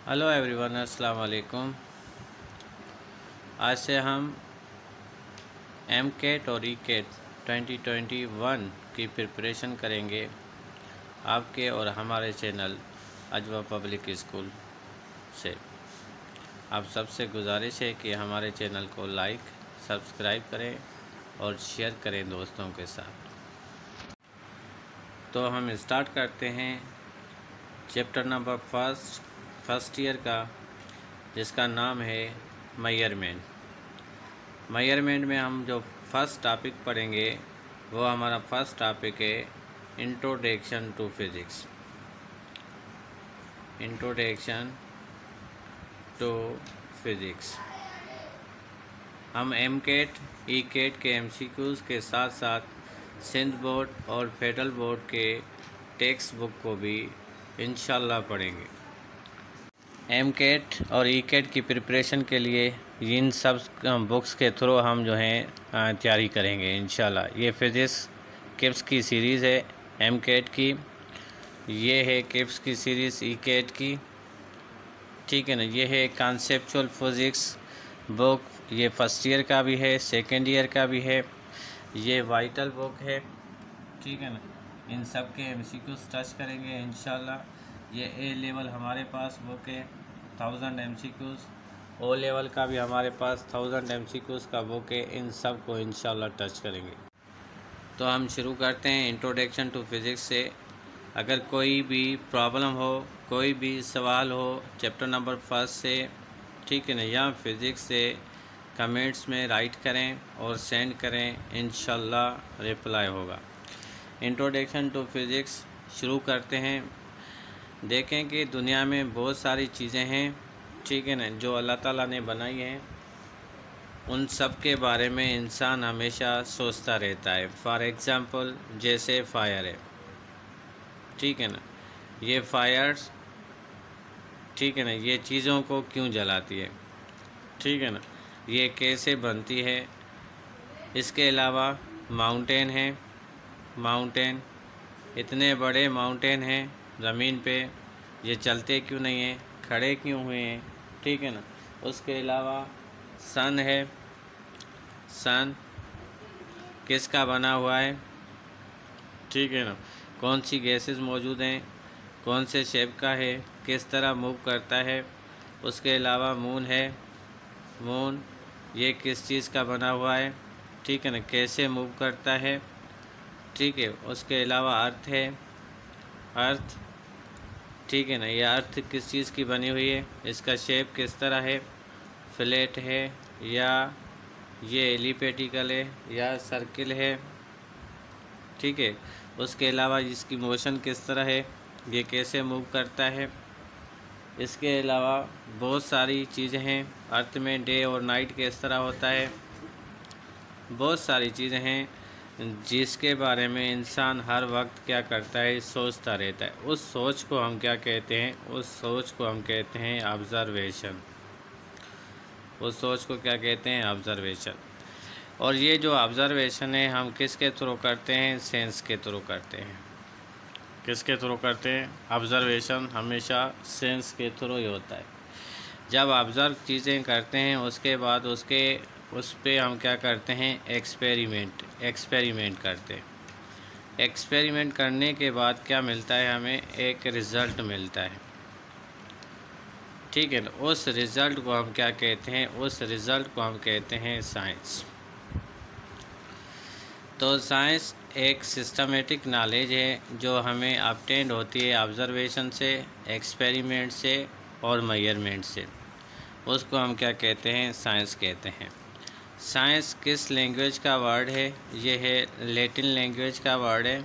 Hello everyone, अस्सलाम वालेकुम। आज से हम एमकेट और ईकेट 2021 की प्रिपरेशन करेंगे आपके और हमारे चैनल अजवा पब्लिक स्कूल से। आप सबसे गुजारिश है कि हमारे चैनल को लाइक, सब्सक्राइब करें और शेयर करें दोस्तों के साथ। तो हम स्टार्ट करते हैं चैप्टर नंबर फर्स्ट ईयर का, जिसका नाम है मेजरमेंट। मेजरमेंट में हम जो फर्स्ट टॉपिक पढ़ेंगे वो हमारा फर्स्ट टॉपिक है introduction to physics. Introduction to physics. हम एमकेट, ईकेट के एमसीक्यूज़ के साथ साथ सिंध बोर्ड और फेडरल बोर्ड के टेक्स्ट बुक को भी इंशाल्लाह पढ़ेंगे। एमकेट और ईकेट की प्रिपरेशन के लिए इन सब बुक्स के थ्रू हम जो हैं तैयारी करेंगे इंशाल्लाह। ये फिज़िक्स किप्स की सीरीज़ है एमकेट की, ये है किप्स की सीरीज़ ईकेट की, ठीक है ना। ये है कॉन्सेप्चुअल फिज़िक्स बुक, ये फर्स्ट ईयर का भी है, सेकेंड ईयर का भी है। ये वाइटल बुक है, ठीक है ना। इन सब के एमसीक्यूज़ टच करेंगे इंशाल्लाह। ये ए लेवल हमारे पास बुक है 1000 एमसीक्यूज़, ओ लेवल का भी हमारे पास 1000 एमसीक्यूज़ का बुक है। इन सब को इंशाल्लाह टच करेंगे। तो हम शुरू करते हैं इंट्रोडक्शन टू फिज़िक्स से। अगर कोई भी प्रॉब्लम हो, कोई भी सवाल हो चैप्टर नंबर फर्स्ट से, ठीक है ना, या फिज़िक्स से, कमेंट्स में राइट करें और सेंड करें, इंशाल्लाह रिप्लाई होगा। इंट्रोडक्शन टू फिज़िक्स शुरू करते हैं। देखें कि दुनिया में बहुत सारी चीज़ें हैं, ठीक है ना, जो अल्लाह ताला ने बनाई हैं। उन सब के बारे में इंसान हमेशा सोचता रहता है। फॉर एग्ज़ाम्पल जैसे फायर है, ठीक है ना। ये फायर्स, ठीक है ना, ये चीज़ों को क्यों जलाती है, ठीक है ना, ये कैसे बनती है। इसके अलावा माउंटेन है, माउंटेन इतने बड़े माउंटेन हैं ज़मीन पे, ये चलते क्यों नहीं हैं, खड़े क्यों हुए हैं, ठीक है ना। उसके अलावा सन है, सन किसका बना हुआ है, ठीक है ना, कौन सी गैसेस मौजूद हैं, कौन से शेप का है, किस तरह मूव करता है। उसके अलावा मून है, मून ये किस चीज़ का बना हुआ है, ठीक है ना, कैसे मूव करता है, ठीक है। उसके अलावा अर्थ है, अर्थ, ठीक है ना, ये अर्थ किस चीज़ की बनी हुई है, इसका शेप किस तरह है, फ्लैट है या ये एलिप्टिकल है या सर्किल है, ठीक है। उसके अलावा इसकी मोशन किस तरह है, ये कैसे मूव करता है। इसके अलावा बहुत सारी चीज़ें हैं, अर्थ में डे और नाइट किस तरह होता है, बहुत सारी चीज़ें हैं जिसके बारे में इंसान हर वक्त क्या करता है, सोचता रहता है। उस सोच को हम क्या कहते हैं, उस सोच को हम कहते हैं ऑब्ज़र्वेशन। उस सोच को क्या कहते हैं, ऑब्ज़र्वेशन। और ये जो ऑब्ज़र्वेशन है हम किसके थ्रू करते हैं, सेंस के थ्रू करते हैं। किसके थ्रू करते हैं, ऑब्ज़र्वेशन हमेशा सेंस के थ्रू ही होता है। जब ऑब्ज़र्व चीज़ें करते हैं उसके बाद उस पे हम क्या करते हैं, एक्सपेरिमेंट करते हैं। एक्सपेरिमेंट करने के बाद क्या मिलता है, हमें एक रिज़ल्ट मिलता है, ठीक है ना। उस रिज़ल्ट को हम क्या कहते हैं, उस रिज़ल्ट को हम कहते हैं साइंस। तो साइंस एक सिस्टमेटिक नॉलेज है जो हमें ऑब्टेंड होती है ऑब्ज़र्वेशन से, एक्सपेरिमेंट से और मेजरमेंट से। उसको हम क्या कहते हैं, साइंस कहते हैं। साइंस किस लैंग्वेज का वर्ड है, ये है लैटिन लैंग्वेज का वर्ड है,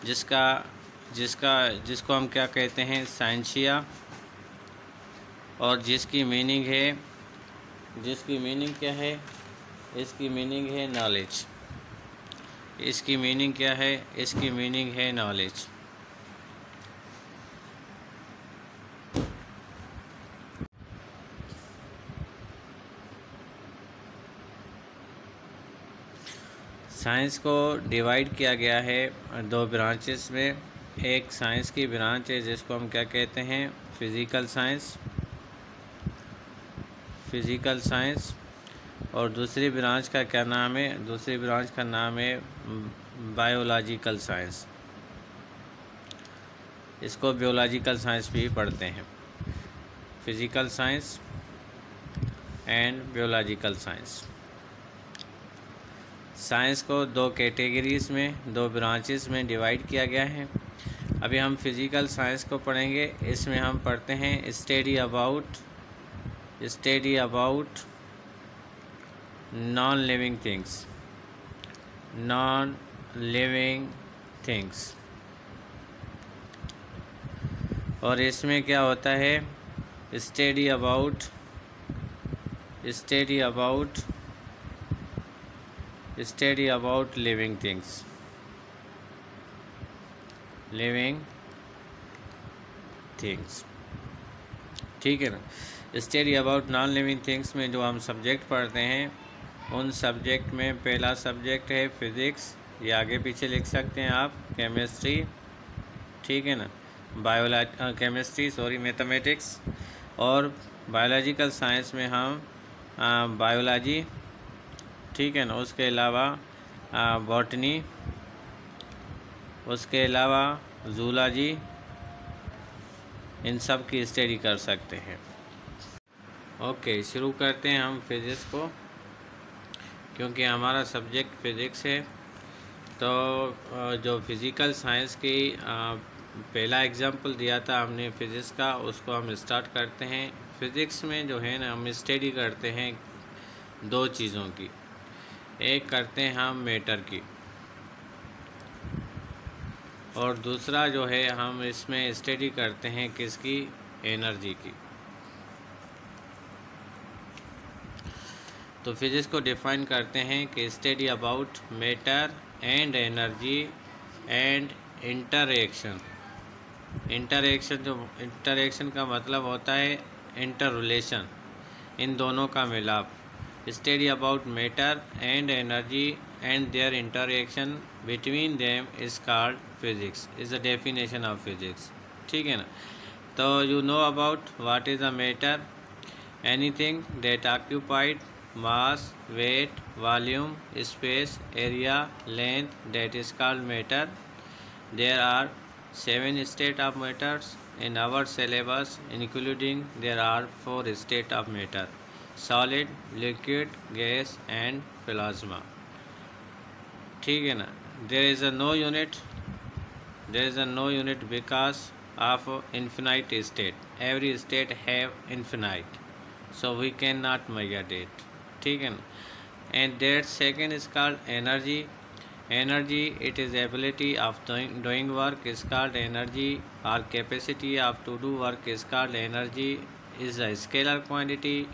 जिसको हम क्या कहते हैं, साइंसिया। और जिसकी मीनिंग क्या है, इसकी मीनिंग है नॉलेज। इसकी मीनिंग क्या है, इसकी मीनिंग है नॉलेज। साइंस को डिवाइड किया गया है दो ब्रांचेस में। एक साइंस की ब्रांच है जिसको हम क्या कहते हैं, फिज़िकल साइंस, फिज़िकल साइंस। और दूसरी ब्रांच का क्या नाम है? दूसरी ब्रांच का नाम है बायोलॉजिकल साइंस। इसको बायोलॉजिकल साइंस भी पढ़ते हैं। Physical science and biological science. Science को दो कैटेगरीज में, दो ब्रांचेस में डिवाइड किया गया है। अभी हम फिज़िकल साइंस को पढ़ेंगे। इसमें हम पढ़ते हैं study about non living things. और इसमें क्या होता है? Study about living things. ठीक है ना। Study about non living things में जो हम सब्जेक्ट पढ़ते हैं, उन सब्जेक्ट में पहला सब्जेक्ट है फिज़िक्स, या आगे पीछे लिख सकते हैं आप, केमिस्ट्री, ठीक है ना, मैथमेटिक्स। और बायोलॉजिकल साइंस में हम बायोलॉजी, ठीक है ना, उसके अलावा बॉटनी, उसके अलावा जूलॉजी, इन सब की स्टडी कर सकते हैं। ओके, शुरू करते हैं हम फिज़िक्स को, क्योंकि हमारा सब्जेक्ट फ़िज़िक्स है। तो जो फिज़िकल साइंस की पहला एग्जाम्पल दिया था हमने फिज़िक्स का, उसको हम स्टार्ट करते हैं। फ़िज़िक्स में जो है ना, हम स्टडी करते हैं दो चीज़ों की। एक करते हैं हम मैटर की, और दूसरा जो है हम इसमें स्टडी करते हैं किसकी? एनर्जी की। तो फिज़िक्स को डिफ़ाइन करते हैं कि study about matter and energy and interaction. Interaction का मतलब होता है इंटर रिलेशन, इन दोनों का मिलाप। Study about matter and energy and their interaction between them is called physics, is the definition of physics. ठीक है ना। तो you know about what is a matter? Anything that occupied mass, weight, volume, space, area, length, that is called matter. There are 7 states of matters in our syllabus, including there are 4 states of matter: solid, liquid, gas and plasma. ठीक है ना। There is a no unit because of infinite state. Every state have infinite, so we cannot measure it. ठीक है ना। And that second is called energy. It is ability of doing work is called energy, और capacity of to do work is called energy, is a scalar quantity,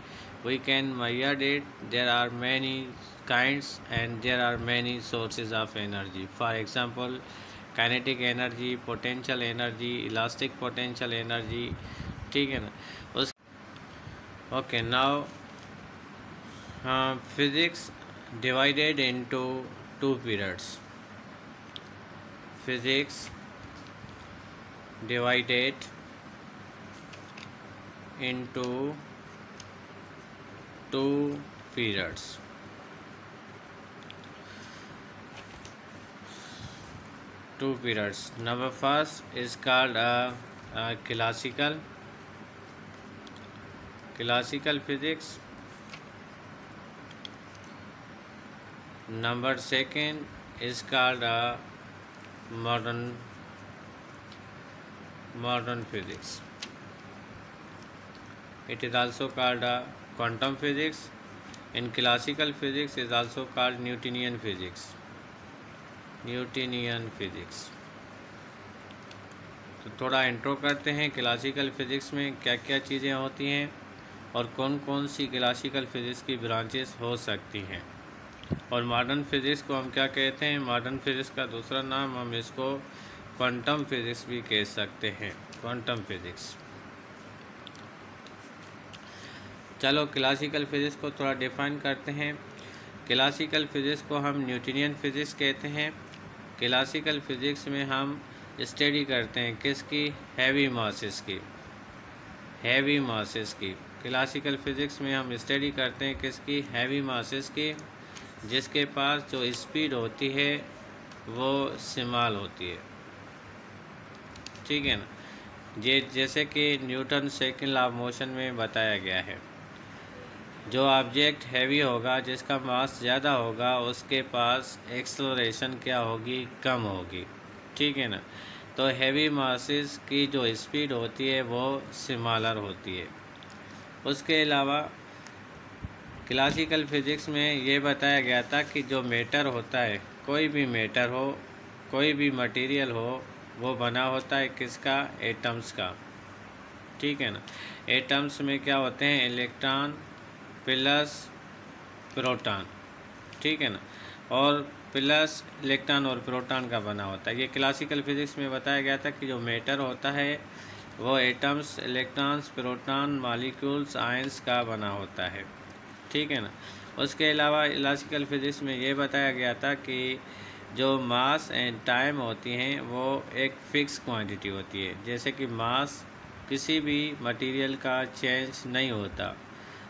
we can measure it. There are many kinds and there are many sources of energy. For example kinetic energy, potential energy, elastic potential energy. ठीक है ना। उस okay, now physics divided into two periods. Physics divided into two periods. Number first is called classical physics. Number second is called modern physics. It is also called quantum physics. In classical physics is also called Newtonian physics. तो थोड़ा intro करते हैं classical physics में क्या क्या चीज़ें होती हैं और कौन कौन सी क्लासिकल फिज़िक्स की ब्रांचेस हो सकती हैं। और मॉडर्न फिज़िक्स को हम क्या कहते हैं? मॉडर्न फिज़िक्स का दूसरा नाम हम इसको क्वांटम फिज़िक्स भी कह सकते हैं। Quantum physics. चलो क्लासिकल फिज़िक्स को थोड़ा डिफ़ाइन करते हैं। क्लासिकल फिज़िक्स को हम न्यूटनियन फिज़िक्स कहते हैं। क्लासिकल फिज़िक्स में हम स्टडी करते हैं किसकी? हैवी मासेस की। हैवी मासेस की। क्लासिकल फिज़िक्स में हम स्टडी करते हैं किसकी? हैवी मासेस की, जिसके पास जो स्पीड होती है वो स्मॉल होती है, ठीक है ना। जैसे कि Newton second law of motion में बताया गया है, जो ऑब्जेक्ट हैवी होगा, जिसका मास ज़्यादा होगा, उसके पास एक्सेलरेशन क्या होगी? कम होगी, ठीक है ना। तो हैवी मासेस की जो स्पीड होती है वो स्मॉलर होती है। उसके अलावा क्लासिकल फिज़िक्स में ये बताया गया था कि जो मैटर होता है, कोई भी मैटर हो, कोई भी मटेरियल हो, वो बना होता है किसका? एटम्स का, ठीक है ना। एटम्स में क्या होते हैं? इलेक्ट्रॉन प्लस प्रोटॉन, ठीक है ना, और प्लस इलेक्ट्रॉन और प्रोटॉन का बना होता है। ये क्लासिकल फिज़िक्स में बताया गया था कि जो मैटर होता है वो atoms, electrons, proton, molecules, ions का बना होता है, ठीक है ना। उसके अलावा क्लासिकल फिज़िक्स में ये बताया गया था कि जो मास एंड टाइम होती हैं वो एक फ़िक्स क्वांटिटी होती है। जैसे कि मास किसी भी मटेरियल का चेंज नहीं होता,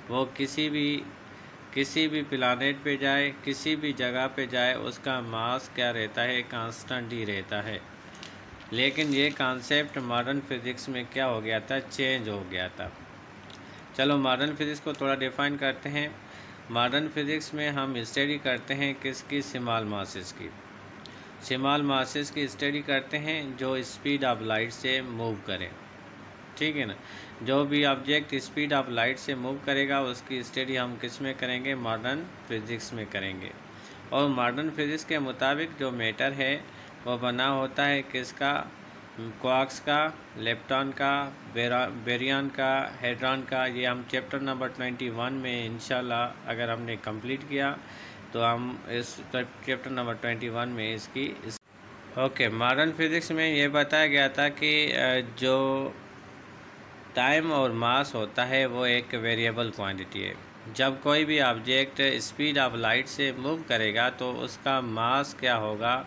वो किसी भी प्लानेट पे जाए, किसी भी जगह पे जाए, उसका मास क्या रहता है? कांस्टेंट ही रहता है। लेकिन ये कॉन्सेप्ट मॉडर्न फिज़िक्स में क्या हो गया था? चेंज हो गया था। चलो मॉडर्न फिज़िक्स को थोड़ा डिफ़ाइन करते हैं। मॉडर्न फिज़िक्स में हम स्टडी करते हैं किसकी? स्मॉल मासेस की। स्मॉल मासेस की स्टडी करते हैं जो स्पीड ऑफ लाइट से मूव करें, ठीक है ना। जो भी ऑब्जेक्ट स्पीड ऑफ लाइट से मूव करेगा उसकी स्टडी हम किस में करेंगे? मॉडर्न फिज़िक्स में करेंगे। और मॉडर्न फिज़िक्स के मुताबिक जो मैटर है वो बना होता है किसका? क्वार्क्स का, लेप्टॉन का, बेरियन का, हेड्रॉन का। ये हम चैप्टर नंबर 21 में इंशाल्लाह अगर हमने कंप्लीट किया तो हम इस चैप्टर नंबर 21 में इसकी मॉडर्न फिज़िक्स में ये बताया गया था कि जो टाइम और मास होता है वो एक वेरिएबल क्वांटिटी है। जब कोई भी ऑब्जेक्ट स्पीड ऑफ लाइट से मूव करेगा तो उसका मास क्या होगा?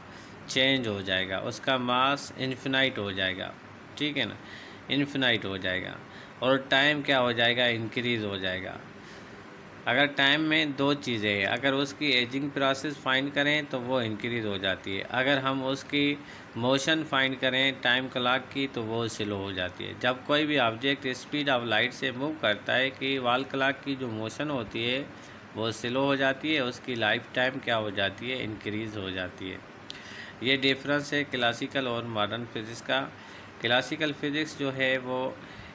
चेंज हो जाएगा, उसका मास इन्फिनाइट हो जाएगा, ठीक है ना, इन्फिनाइट हो जाएगा। और टाइम क्या हो जाएगा? इंक्रीज़ हो जाएगा। अगर टाइम में दो चीज़ें हैं, अगर उसकी एजिंग प्रोसेस फाइंड करें तो वो इंक्रीज़ हो जाती है। अगर हम उसकी मोशन फाइंड करें टाइम क्लॉक की तो वो स्लो हो जाती है। जब कोई भी ऑब्जेक्ट स्पीड ऑफ लाइट से मूव करता है कि वॉल क्लॉक की जो मोशन होती है वो स्लो हो जाती है, उसकी लाइफ टाइम क्या हो जाती है? इंक्रीज़ हो जाती है। ये डिफरेंस है क्लासिकल और मॉडर्न फिज़िक्स का। क्लासिकल फ़िज़िक्स जो है वो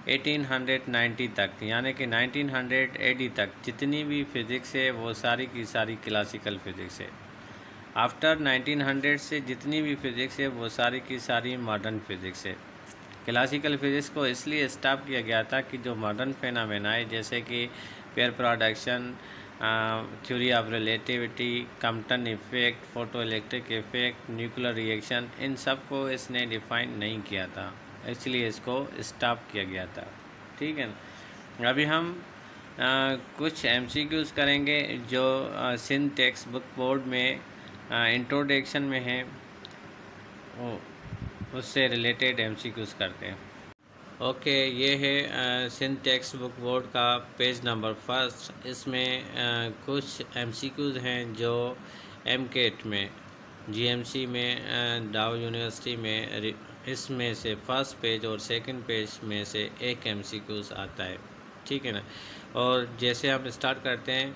1890 तक, यानी कि 1900 AD तक जितनी भी फ़िज़िक्स है वो सारी की सारी क्लासिकल फ़िज़िक्स है। आफ्टर 1900 से जितनी भी फ़िज़िक्स है वो सारी की सारी मॉडर्न फ़िज़िक्स है। क्लासिकल फ़िज़िक्स को इसलिए स्टॉप किया गया था कि जो मॉडर्न फेनामेना है, जैसे कि pair production, theory of relativity, Compton effect, photoelectric effect, nuclear reaction, इन सब को इसने डिफ़ाइन नहीं किया था, इसलिए इसको स्टॉप किया गया था, ठीक है ना। अभी हम कुछ MCQs करेंगे जो सिंध टेक्स्ट बुक बोर्ड में इंट्रोडक्शन में है, उससे रिलेटेड MCQs करते हैं। ओके, ये है सिंध टेक्स्ट बुक बोर्ड का पेज नंबर 1। इसमें कुछ MCQs हैं जो MCAT में, GMC में, डाउ यूनिवर्सिटी में, इसमें से फर्स्ट पेज और सेकंड पेज में से एक MCQs आता है, ठीक है ना। और जैसे हम स्टार्ट करते हैं,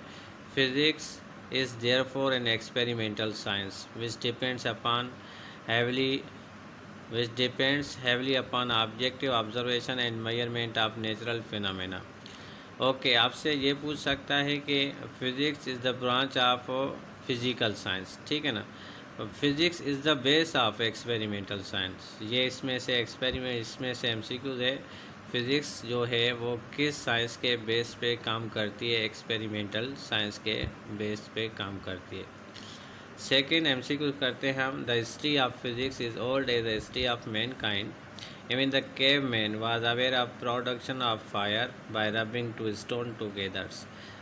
physics is therefore an experimental science which depends heavily upon objective observation and measurement of natural phenomena। Okay, आपसे ये पूछ सकता है कि physics is the branch of physical science, ठीक है ना। Physics is the base of experimental science. ये इसमें से MCQ है। फिज़िक्स जो है वो किस साइंस के बेस पे काम करती है? एक्सपेरिमेंटल साइंस के बेस पे काम करती है। सेकेंड MCQ करते हैं हम, the history of physics is old age the history of Mankind. Even the caveman was aware of production of fire by rubbing two stone together।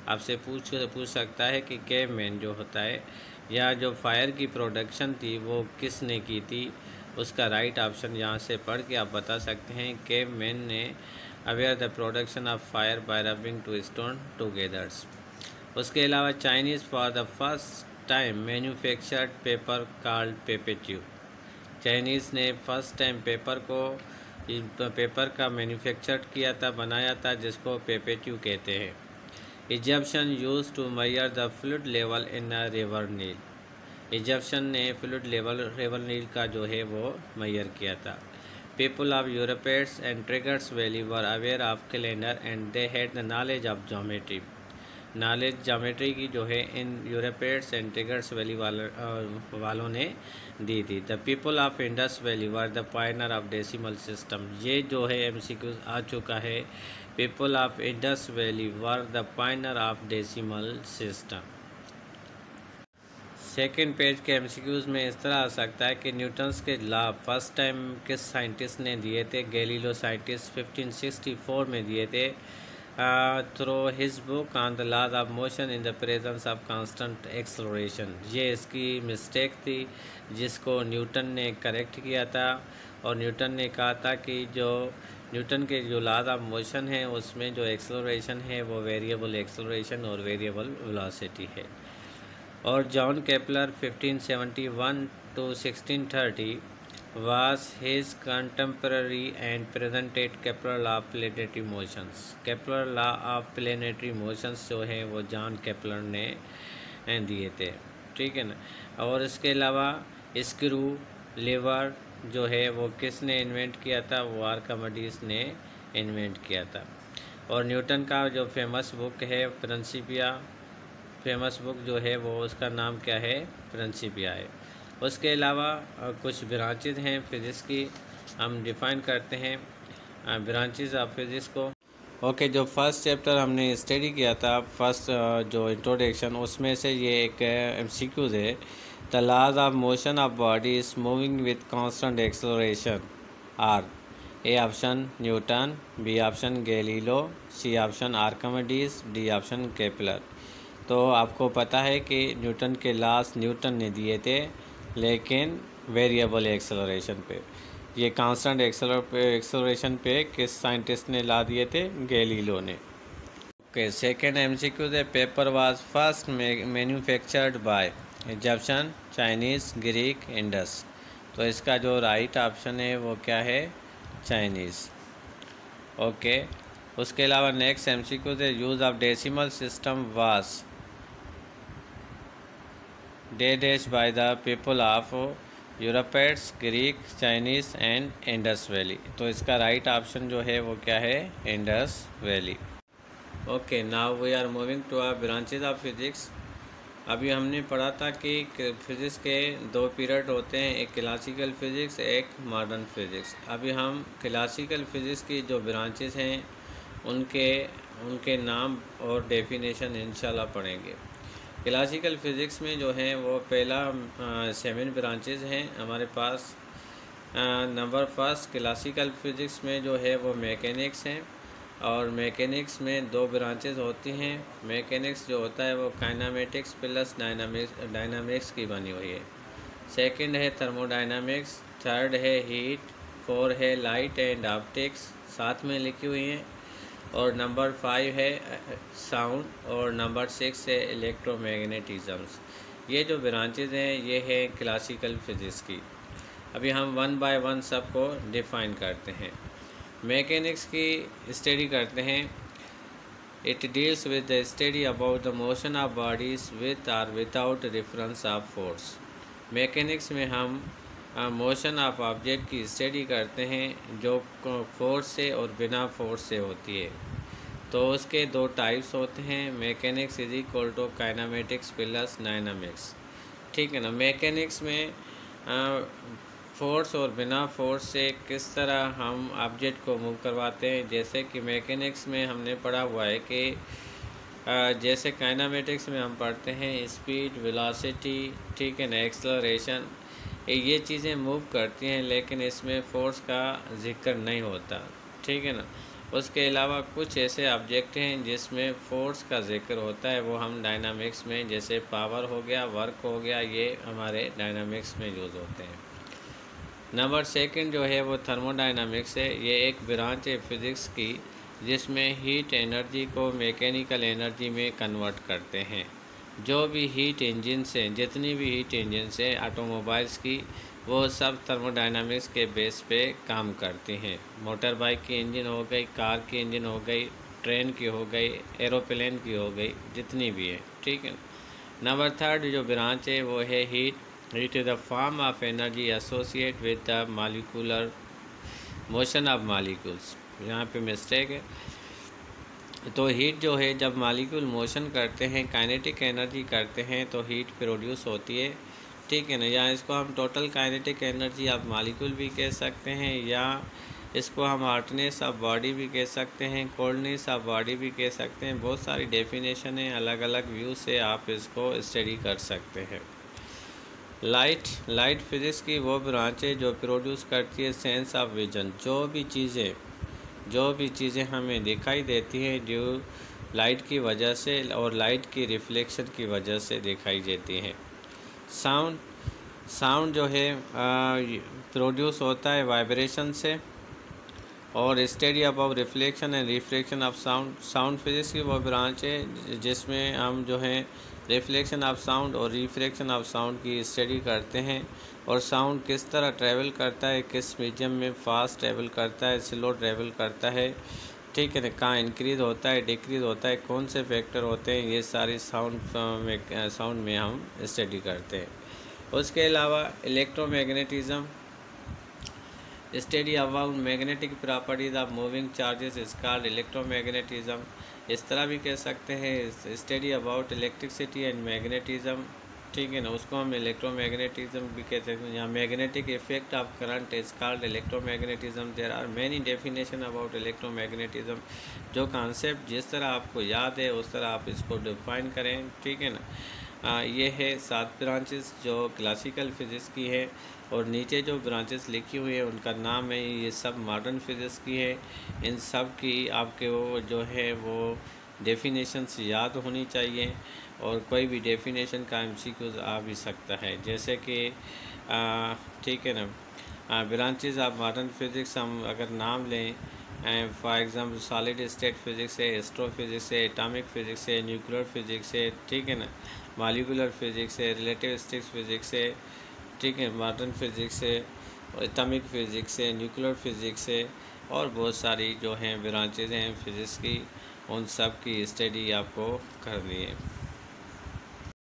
आपसे पूछ सकता है कि caveman जो होता है या जो फायर की प्रोडक्शन थी वो किसने की थी? उसका राइट ऑप्शन यहाँ से पढ़ के आप बता सकते हैं, caveman ने aware the production of fire by rubbing two stone togethers. उसके अलावा Chinese for the first time manufactured paper called पेपेट्यू। चाइनीज़ ने फर्स्ट टाइम पेपर का मैन्युफैक्चर किया था, बनाया था, जिसको पेपेट्यू कहते हैं। Egyptian use to measure the fluid level in a river Nile. Egyptian ने फ्लूइड लेवल रिवर नील का जो है वो मेजर किया था। People of Euphrates and Tigris valley were aware of calendar and they had the knowledge of geometry. Knowledge geometry की जो है इन यूरोपेट्स एंड ट्रिगर्स वैली वालों ने दी थी। The people of Indus valley were the Pioneer of decimal system. ये जो है MCQ आ चुका है। People of Indus valley were the Pioneer of decimal system. Second page के एमसीक्यूज़ में इस तरह आ सकता है कि न्यूटन्स के लॉ फर्स्ट टाइम किस साइंटिस्ट ने दिए थे? गैलीलियो साइंटिस्ट 1564 में दिए थे through his book on the laws of motion in the presence of constant acceleration. ये इसकी मिस्टेक थी जिसको न्यूटन ने करेक्ट किया था, और न्यूटन ने कहा था कि जो न्यूटन के जो लॉज ऑफ मोशन है उसमें जो एक्सेलरेशन है वो वेरिएबल एक्सेलरेशन और वेरिएबल वेलोसिटी है। और John Kepler 1571 to 1630 was his contemporary and presented Kepler law of planetary motions। Kepler law of planetary motions जो है वो जॉन केपलर ने दिए थे, ठीक है ना। और इसके अलावा स्क्रू लीवर जो है वो किसने इन्वेंट किया था? वो आर्किमिडीज ने इन्वेंट किया था। और न्यूटन का जो फेमस बुक है प्रिंसिपिया, फेमस बुक जो है वो उसका नाम क्या है? प्रिंसिपिया है। उसके अलावा कुछ ब्रांचेज हैं फिज़िक्स की, हम डिफ़ाइन करते हैं ब्रांचेज ऑफ फिज़िक्स को। ओके, जो फर्स्ट चैप्टर हमने स्टडी किया था, फर्स्ट जो इंट्रोडक्शन, उसमें से ये एक एमसीक्यूज है। The laws of motion of bodies moving with constant acceleration are. A option Newton, B option Galileo, C option Archimedes, D option Kepler. तो आपको पता है कि न्यूटन के लॉज न्यूटन ने दिए थे, लेकिन वेरिएबल एक्सेलरेशन पे। ये कांस्टेंट एक्सेलरेशन पे किस साइंटिस्ट ने ला दिए थे? गैलीलियो ने। ओके, सेकेंड एमसीक्यू है paper was first manufactured by Egyptian, Chinese, Greek, Indus. तो इसका जो राइट ऑप्शन है वो क्या है? चाइनीज़। ओके, उसके अलावा नेक्स्ट एमसीक्यू है use of decimal system was dash by the people of Euphrates, Greek, Chinese and Indus valley. तो इसका राइट ऑप्शन जो है वो क्या है? Indus valley. Okay, now we are moving to our branches of physics. अभी हमने पढ़ा था कि फिज़िक्स के दो पीरियड होते हैं, एक क्लासिकल फ़िज़िक्स, एक मॉडर्न फ़िज़िक्स। अभी हम क्लासिकल फ़िज़िक्स की जो ब्रांचेज हैं उनके नाम और डेफिनेशन इंशाल्लाह पढ़ेंगे। क्लासिकल फ़िज़िक्स में जो है वो पहला 7 ब्रांचेज हैं हमारे पास। नंबर फर्स्ट क्लासिकल फ़िज़िक्स में जो है वो मैकेनिक्स हैं, और मैकेनिक्स में 2 ब्रांचेज होती हैं। मैकेनिक्स जो होता है वो काइनेमेटिक्स प्लस डायनामिक्स की बनी हुई है। सेकंड है थर्मोडायनामिक्स, थर्ड है हीट, 4 है लाइट एंड ऑप्टिक्स, साथ में लिखी हुई हैं। और नंबर 5 है साउंड, और नंबर 6 है इलेक्ट्रोमैग्नेटिज़म्स। ये जो ब्रांचेज हैं ये है क्लासिकल फ़िज़िक्स की। अभी हम 1 बाय 1 सबको डिफ़ाइन करते हैं। मैकेनिक्स की स्टडी करते हैं। It deals with the study about the motion of bodies with और without reference of force. Mechanics में हम मोशन ऑफ ऑब्जेक्ट की स्टडी करते हैं जो फोर्स से और बिना फोर्स से होती है। तो उसके 2 टाइप्स होते हैं, mechanics is equal to kinematics plus dynamics, ठीक है ना। मैकेनिक्स में फोर्स और बिना फोर्स से किस तरह हम ऑब्जेक्ट को मूव करवाते हैं। जैसे कि मैकेनिक्स में हमने पढ़ा हुआ है कि जैसे काइनेमेटिक्स में हम पढ़ते हैं स्पीड, वेलोसिटी, ठीक है ना, एक्सेलरेशन, ये चीज़ें मूव करती हैं, लेकिन इसमें फ़ोर्स का जिक्र नहीं होता, ठीक है ना। उसके अलावा कुछ ऐसे ऑब्जेक्ट हैं जिसमें फ़ोर्स का जिक्र होता है, वो हम डायनामिक्स में, जैसे पावर हो गया, वर्क हो गया, ये हमारे डायनामिक्स में यूज़ होते हैं। नंबर 2 जो है वो थर्मोडायनामिक्स है। ये एक ब्रांच है फिज़िक्स की जिसमें हीट एनर्जी को मैकेनिकल एनर्जी में कन्वर्ट करते हैं। जो भी हीट इंजन्स हैं, जितनी भी हीट इंजन्स हैं ऑटोमोबाइल्स की, वो सब थर्मोडायनामिक्स के बेस पे काम करती हैं। मोटर बाइक की इंजन हो गई, कार की इंजन हो गई, ट्रेन की हो गई, एरोप्लेन की हो गई, जितनी भी है, ठीक है। नंबर थर्ड जो ब्रांच है वो है heat. Heat is the form of energy associate with the molecular motion of molecules. यहाँ पे मिस्टेक है। तो हीट जो है जब मॉलिक्यूल मोशन करते हैं, काइनेटिक एनर्जी करते हैं, तो हीट प्रोड्यूस होती है, ठीक है ना। या इसको हम total kinetic energy of molecule भी कह सकते हैं, या इसको हम हॉटनेस ऑफ बॉडी भी कह सकते हैं, कोल्डनेस ऑफ बॉडी भी कह सकते हैं। बहुत सारी डेफिनेशन है, अलग अलग व्यू से आप इसको स्टडी कर सकते हैं। लाइट फिजिक्स की वो ब्रांच है जो प्रोड्यूस करती है सेंस ऑफ विजन। जो भी चीज़ें हमें दिखाई देती हैं जो लाइट की वजह से और लाइट की रिफ्लेक्शन की वजह से दिखाई देती हैं। साउंड जो है प्रोड्यूस होता है वाइब्रेशन से। और study about reflection and refraction of sound physics की वो ब्रांच है जिसमें हम जो है रिफ्लेक्शन ऑफ साउंड और रिफ्रैक्शन ऑफ साउंड की स्टडी करते हैं, और साउंड किस तरह ट्रैवल करता है, किस मीडियम में फास्ट ट्रैवल करता है, स्लो ट्रैवल करता है, ठीक है ना, कहाँ इंक्रीज़ होता है, डिक्रीज़ होता है, कौन से फैक्टर होते हैं, ये सारी साउंड में हम स्टडी करते हैं। उसके अलावा electromagnetism, study about magnetic properties of moving charges is called electromagnetism. इस तरह भी कह सकते हैं study about electricity and magnetism, ठीक है ना, उसको हम इलेक्ट्रोमैग्नेटिज्म भी कहते हैं। यहाँ magnetic effect of current is called electromagnetism. There are many definition about electromagnetism. जो कॉन्सेप्ट जिस तरह आपको याद है उस तरह आप इसको डिफाइन करें, ठीक है ना। ये है 7 ब्रांचेस जो क्लासिकल फ़िज़िक्स की है, और नीचे जो ब्रांचेस लिखी हुई है उनका नाम है, ये सब मॉडर्न फिज़िक्स की है। इन सब की आपके वो जो है वो डेफिनेशंस याद होनी चाहिए, और कोई भी डेफिनेशन का एमसीक्यूज आ भी सकता है, जैसे कि ठीक है ना। ब्रांचेस ऑफ मॉडर्न फिज़िक्स हम अगर नाम लें, for example solid state physics है, एस्ट्रोफिज़िक्स है, एटॉमिक फ़िज़िक्स है, न्यूक्लियर फ़िज़िक्स है, ठीक है ना, मॉलिक्यूलर फ़िज़िक्स है, रिलेटिविस्टिक फ़िज़िक्स है, ठीक है, मॉडर्न फिज़िक्स है, एटॉमिक फ़िज़िक्स है, न्यूक्लियर फ़िज़िक्स है, और बहुत सारी जो हैं ब्रांचेज हैं फ़िज़िक्स की, उन सब की स्टडी आपको करनी है।